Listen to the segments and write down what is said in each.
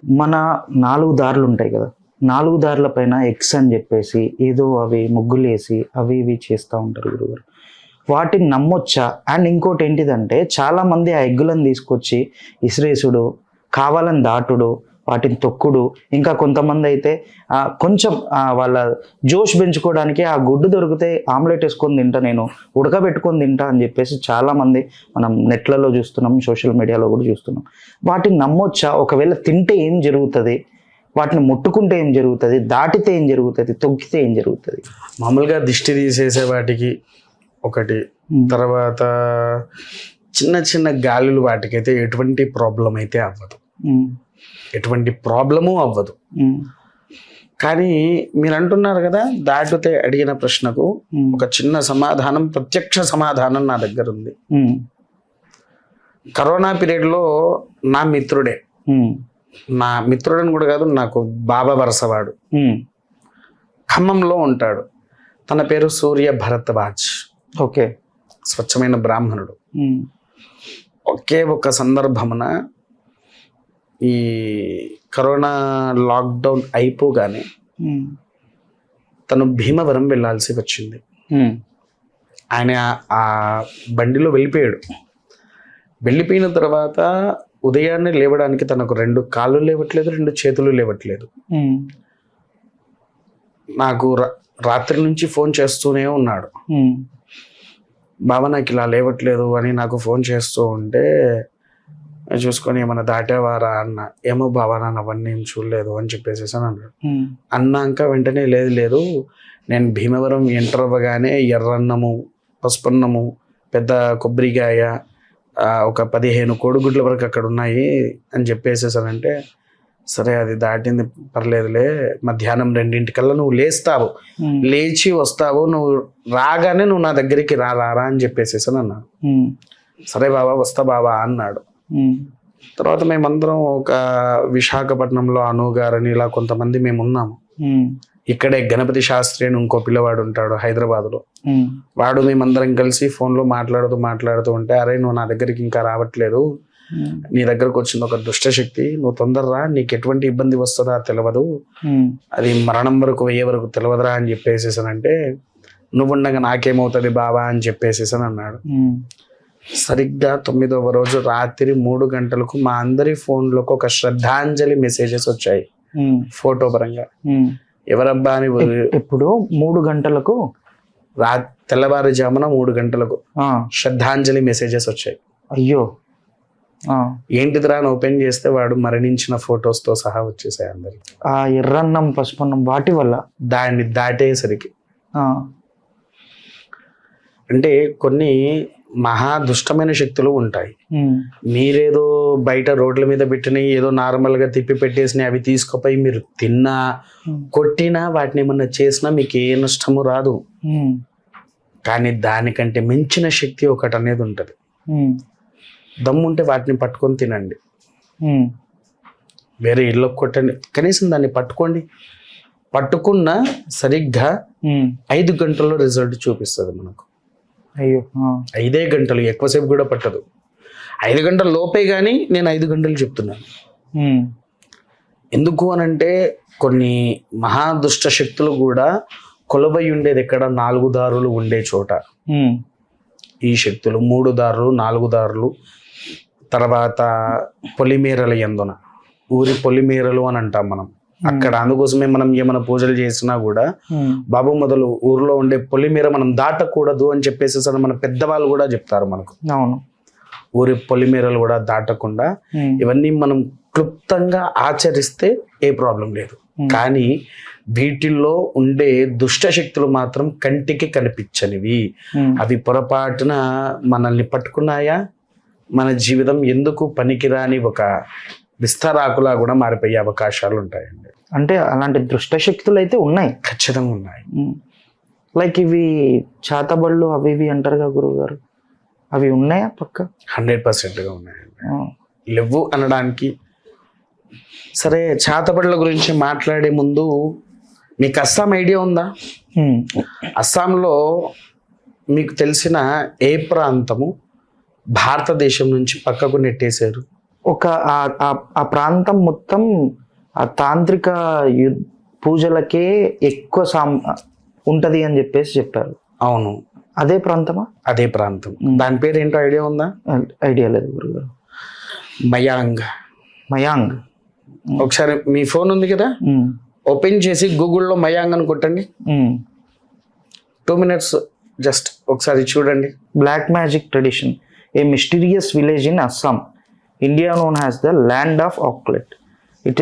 మన 4 దారులు ఉంటాయి కదా! 4 దారుల పైన ఎగ్స్ అని చెప్పేసి ఏదో అవి ముగ్గులేసి అవి ఇవి చేస్తా ఉంటారు గురువుగారు. వాటిని నమ్మొచ్చా? అండ్ ఇంకోటేంటిదంటే చాలామంది ఆ ఎగ్గులను తీసుకొచ్చి ఇసిరేసుడు, కావాలని దాటుడు, వాటిని తొక్కుడు, ఇంకా కొంతమందయితే కొంచెం వాళ్ళ జోష్ పెంచుకోవడానికి ఆ గుడ్డు దొరికితే ఆమ్లెట్ ఏసుకొని తింటా నేను, ఉడకబెట్టుకొని తింటా అని చెప్పేసి చాలామంది మనం నెట్‌లలో చూస్తున్నాం, సోషల్ మీడియాలో కూడా చూస్తున్నాం. వాటిని నమ్మొచ్చా? ఒకవేళ తింటే ఏం జరుగుతది? వాటిని ముట్టుకుంటే ఏం జరుగుతది? దాటితే ఏం జరుగుతది? తొక్కితే ఏం జరుగుతది? మామూలుగా దిష్టి తీసేసే వాటికి ఒకటి, తర్వాత చిన్న చిన్న గాలులు వాటికైతే ఎటువంటి ప్రాబ్లం అయితే అవ్వదు, ఎటువంటి ప్రాబ్లము అవ్వదు. కానీ మీరు అంటున్నారు కదా, దాటితే అడిగిన ప్రశ్నకు ఒక చిన్న సమాధానం, ప్రత్యక్ష సమాధానం నా దగ్గర ఉంది. కరోనా పీరియడ్లో నా మిత్రుడే, నా మిత్రుడని కూడా కాదు, నాకు బాబా వరసవాడు, ఖమ్మంలో ఉంటాడు. తన పేరు సూర్య భరద్వాజ్. ఓకే. స్వచ్ఛమైన బ్రాహ్మణుడు. ఒకే ఒక సందర్భమున ఈ కరోనా లాక్డౌన్ అయిపోగానే తను భీమవరం వెళ్ళాల్సి వచ్చింది. ఆయన ఆ బండిలో వెళ్ళిపోయాడు. వెళ్ళిపోయిన తర్వాత ఉదయాన్నే లేవడానికి తనకు 2 కాళ్ళు లేవట్లేదు, 2 చేతులు లేవట్లేదు. నాకు రాత్రి నుంచి ఫోన్ చేస్తూనే ఉన్నాడు. బాబా నాకు ఇలా లేవట్లేదు అని నాకు ఫోన్ చేస్తూ ఉంటే చూసుకొని ఏమన్నా దాటేవారా అన్న. ఏమో బాబా నన్ను అవన్నీ ఏం చూడలేదు అని చెప్పేసి అన్నాడు. అన్నాక వెంటనే లేదు నేను భీమవరం ఎంటర్ అవ్వగానే ఎర్రన్నము, పసుపన్నము, పెద్ద కొబ్బరికాయ, ఒక 15 కోడిగుడ్ల వరకు అక్కడ ఉన్నాయి అని చెప్పేసేసానంటే, సరే అది దాటింది పర్లేదులే, మధ్యాహ్నం 2 నువ్వు లేస్తావు, లేచి వస్తావు, నువ్వు రాగానే నువ్వు నా దగ్గరికి రారా అని చెప్పేసేసాను అన్నాడు. సరే బాబా వస్తా బాబా అన్నాడు. తర్వాత మేమందరం ఒక విశాఖపట్నంలో అను గారని ఇలా కొంతమంది మేము ఉన్నాము. ఇక్కడే గణపతి శాస్త్రి అని ఇంకో పిల్లవాడు ఉంటాడు హైదరాబాద్లో. వాడు మేమందరం కలిసి ఫోన్లో మాట్లాడుతూ ఉంటే, అరే నువ్వు నా దగ్గరికి ఇంకా రావట్లేదు, నీ దగ్గరకు వచ్చింది ఒక దుష్టశక్తి, నువ్వు తొందరరా, నీకు ఎటువంటి ఇబ్బంది వస్తుందా తెలియదు, అది మరణం వరకు అయ్యే వరకు తెలియదురా అని చెప్పేసేసానంటే, నువ్వుండగా నాకేమవుతుంది బాబా అని చెప్పేసేసాను అన్నాడు. సరిగ్గా 9వ రోజు రాత్రి 3 గంటలకు మా అందరి ఫోన్లకు ఒక శ్రద్ధాంజలి మెసేజెస్ వచ్చాయి ఫోటో పరంగా. ఎవరబ్బా అని. ఇప్పుడు 3 గంటలకు తెల్లవారుజామున 3 గంటలకు శ్రద్ధాంజలి మెసేజెస్ వచ్చాయి. అయ్యో, ఏంటిదిరా అని ఓపెన్ చేస్తే వాడు మరణించిన ఫొటోస్ తో సహా వచ్చేసాయి అందరికి. ఆ ఎర్రన్నం పసుపన్నం వాటి వల్ల దాన్ని దాటేసరికి అంటే కొన్ని మహా దుష్టమైన శక్తులు ఉంటాయి. మీరేదో బయట రోడ్ల మీద పెట్టినవి ఏదో నార్మల్ గా తిప్పి పెట్టేసినవి అవి తీసుకుపోయి మీరు తిన్నా, కొట్టినా, వాటిని ఏమన్నా చేసినా మీకు ఏ నష్టము రాదు. కానీ దానికంటే మించిన శక్తి ఒకటి అనేది ఉంటది. దమ్ముంటే వాటిని పట్టుకొని తినండి, వేరే ఇళ్ళకు కొట్టండి, కనీసం దాన్ని పట్టుకోండి. పట్టుకున్న సరిగ్గా 5 గంటల్లో రిజల్ట్ చూపిస్తుంది మనకు. అయ్యో, 5 గంటలు, ఎక్కువసేపు కూడా పట్టదు. 5 గంటల లోపే. కానీ నేను 5 గంటలు చెప్తున్నాను. ఎందుకు అనంటే కొన్ని మహాదుష్ట శక్తులు కూడా కొలబై ఉండేది ఎక్కడ, 4 దారులు ఉండే చోట. ఈ శక్తులు 3 దారులు, 4 దారులు, తర్వాత పొలిమేరల యందున, ఊరి పొలిమేరలు అని అంటాం మనం అక్కడ. అందుకోసమే మనం ఏమైనా పూజలు చేసినా కూడా బాబు మొదలు ఊర్లో ఉండే పొలిమేర మనం దాటకూడదు అని చెప్పేసి మన పెద్దవాళ్ళు కూడా చెప్తారు మనకు. అవును, ఊరి పొలిమేరలు కూడా దాటకుండా ఇవన్నీ మనం క్లుప్తంగా ఆచరిస్తే ఏ ప్రాబ్లం లేదు. కానీ వీటిల్లో ఉండే దుష్ట శక్తులు మాత్రం కంటికి కనిపించనివి. అవి పొరపాటున మనల్ని పట్టుకున్నాయా, మన జీవితం ఎందుకు పనికిరాని ఒక విస్తరాకులా కూడా మారిపోయే అవకాశాలు ఉంటాయండి. అంటే అలాంటి దుష్ట శక్తులు అయితే ఉన్నాయి, ఖచ్చితంగా ఉన్నాయి. లైక్ ఇవి చాతబళ్ళు అవి ఇవి అంటారుగా గురువు గారు, అవి ఉన్నాయా? పక్క 100%గా ఉన్నాయండి. లేవు అనడానికి. సరే, చాతబళ్ళ గురించి మాట్లాడే ముందు మీకు అస్సాం ఐడియా ఉందా? అస్సాంలో మీకు తెలిసిన ఏ ప్రాంతము భారతదేశం నుంచి పక్కకు నెట్టేశారు? ఒక ఆ ప్రాంతం మొత్తం ఆ తాంత్రిక పూజలకే ఎక్కువ ఉంటది అని చెప్పేసి చెప్పారు. అవును, అదే ప్రాంతమా? అదే ప్రాంతం. దాని పేరు ఏంటో ఐడియా ఉందా? ఐడియా లేదు గురుగారు. మయాంగ్. మయాంగ్. ఒకసారి మీ ఫోన్ ఉంది కదా, ఓపెన్ చేసి గూగుల్లో మయాంగ్ అని కొట్టండి. 2 minutes జస్ట్ ఒకసారి చూడండి. Black magic tradition, a mysterious village in Assam, India known as the land of occult. It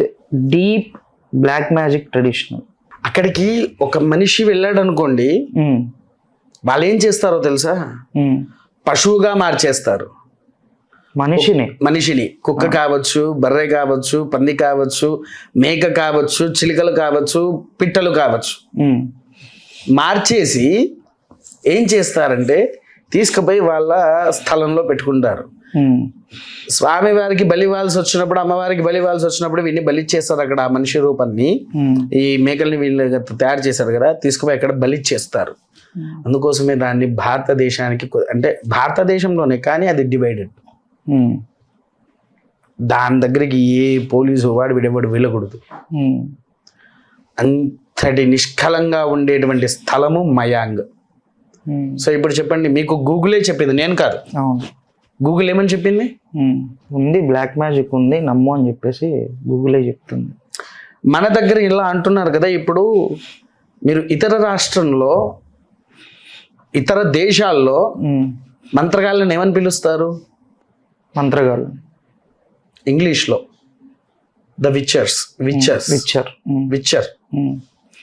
deep black magic tradition. అక్కడికి ఒక మనిషి వెళ్ళాడు అనుకోండి, వాళ్ళు ఏం చేస్తారో తెలుసా? పశువుగా మార్చేస్తారు మనిషిని. కుక్క కావచ్చు, బర్రె కావచ్చు, పంది కావచ్చు, మేక కావచ్చు, చిలుకలు కావచ్చు, పిట్టలు కావచ్చు, మార్చేసి ఏం చేస్తారంటే తీసుకుపోయి వాళ్ళ స్థలంలో పెట్టుకుంటారు. స్వామివారికి బలి ఇవ్వాల్సి వచ్చినప్పుడు, అమ్మవారికి బలి ఇవ్వాల్సి వచ్చినప్పుడు వీళ్ళని బలిచ్చేస్తారు. అక్కడ ఆ మనిషి రూపాన్ని, ఈ మేకల్ని వీళ్ళు తయారు చేశారు కదా, తీసుకుపోయి అక్కడ బలిచ్చేస్తారు. అందుకోసమే దాన్ని భారతదేశానికి, అంటే భారతదేశంలోనే కానీ అది డివైడెడ్. దాని దగ్గరికి ఏ పోలీసు వాడు విడబడి వెళ్ళకూడదు. అంతటి నిష్కలంగా ఉండేటువంటి స్థలము మయాంగ్. సో ఇప్పుడు చెప్పండి, మీకు గూగులే చెప్పింది, నేను కాదు. గూగుల్ ఏమని చెప్పింది? ఉంది, బ్లాక్ మ్యాజిక్ ఉంది, నమ్ము అని చెప్పేసి గూగులే చెప్తుంది. మన దగ్గర ఇలా అంటున్నారు కదా. ఇప్పుడు మీరు ఇతర రాష్ట్రంలో, ఇతర దేశాల్లో మంత్రగాళ్ళని ఏమని పిలుస్తారు? మంత్రగాళ్ళు ఇంగ్లీష్లో ద విచ్చర్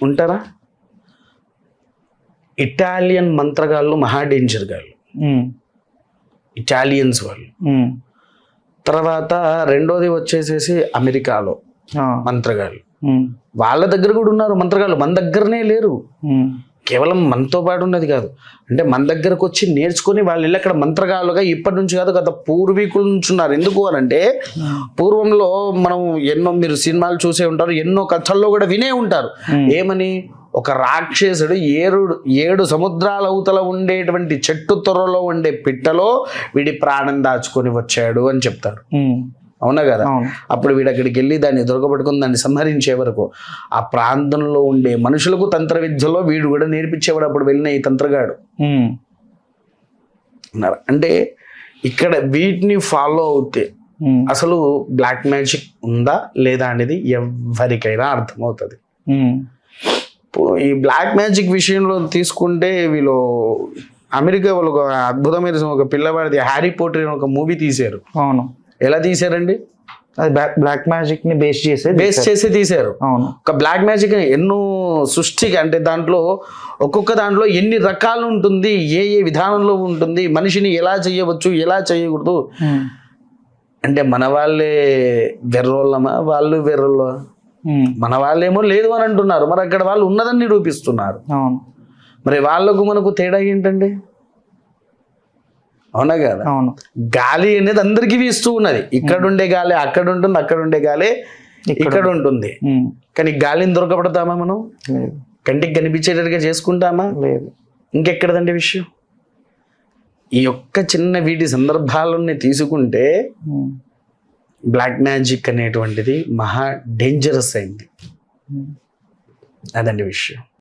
ఉంటారా? ఇటాలియన్ మంత్రగాళ్ళు మహా డేంజర్ గాళ్ళు, ఇటాలియన్స్ వాళ్ళు. తర్వాత రెండోది వచ్చేసేసి అమెరికాలో మంత్రగాళ్ళు, వాళ్ళ దగ్గర కూడా ఉన్నారు మంత్రగాళ్ళు, మన దగ్గరనే లేరు. కేవలం మనతో పాటు ఉన్నది కాదు, అంటే మన దగ్గరకు వచ్చి నేర్చుకుని వాళ్ళు వెళ్ళి అక్కడ మంత్రగాళ్ళుగా ఇప్పటి నుంచి కాదు, గత పూర్వీకుల నుంచి ఉన్నారు. ఎందుకు అని అంటే పూర్వంలో మనం ఎన్నో, మీరు సినిమాలు చూసే ఉంటారు, ఎన్నో కథల్లో కూడా వినే ఉంటారు. ఏమని? ఒక రాక్షసుడు 7 సముద్రాల అవతల ఉండేటువంటి చెట్టు తొర్రలో ఉండే పిట్టలో వీడి ప్రాణం దాచుకొని వచ్చాడు అని చెప్తారు. అవునా కదా? అప్పుడు వీడు అక్కడికి వెళ్ళి దాన్ని దొరకబట్టుకుని దాన్ని సంహరించే వరకు ఆ ప్రాంతంలో ఉండే మనుషులకు తంత్ర విద్యలో వీడు కూడా నేర్పించేవాడు. అప్పుడు వెళ్ళిన ఈ తంత్రగాడు అంటే ఇక్కడ వీటిని ఫాలో అవుతే అసలు బ్లాక్ మ్యాజిక్ ఉందా లేదా అనేది ఎవరికైనా అర్థమవుతుంది. ఈ బ్లాక్ మ్యాజిక్ విషయంలో తీసుకుంటే వీళ్ళు అమెరికా వాళ్ళు ఒక అద్భుతమైన ఒక పిల్లవాడిది హ్యారీ పోటర్ ఒక మూవీ తీశారు. అవును. ఎలా తీశారండి? అది బ్లాక్ మ్యాజిక్ ని బేస్ చేసి తీశారు. అవును. ఒక బ్లాక్ మ్యాజిక్ ఎన్నో సృష్టికి, అంటే దాంట్లో ఒక్కొక్క దాంట్లో ఎన్ని రకాలు ఉంటుంది, ఏ విధానంలో ఉంటుంది, మనిషిని ఎలా చేయవచ్చు, ఎలా చేయకూడదు. అంటే మన వాళ్ళే వెర్రోళ్ళమా, వాళ్ళు వెర్రోళ్ళ? మన వాళ్ళేమో లేదు అని అంటున్నారు, మరి అక్కడ వాళ్ళు ఉన్నదని నిరూపిస్తున్నారు. మరి వాళ్ళకు మనకు తేడా ఏంటండి? అవునా కదా? అవును. గాలి అనేది అందరికీ వీస్తూ ఉన్నది. ఇక్కడ ఉండే గాలి అక్కడ ఉంటుంది, అక్కడ ఉండే గాలి ఇక్కడ ఉంటుంది. కానీ గాలిని దొరకబడతామా మనం? కంటికి కనిపించేటట్టుగా చేసుకుంటామా? లేదు. ఇంకెక్కడదండి విషయం? ఈ యొక్క చిన్న వీటి సందర్భాలని తీసుకుంటే బ్లాక్ మ్యాజిక్ అనేటువంటిది మహా డేంజరస్ అయింది. అదండి విషయం.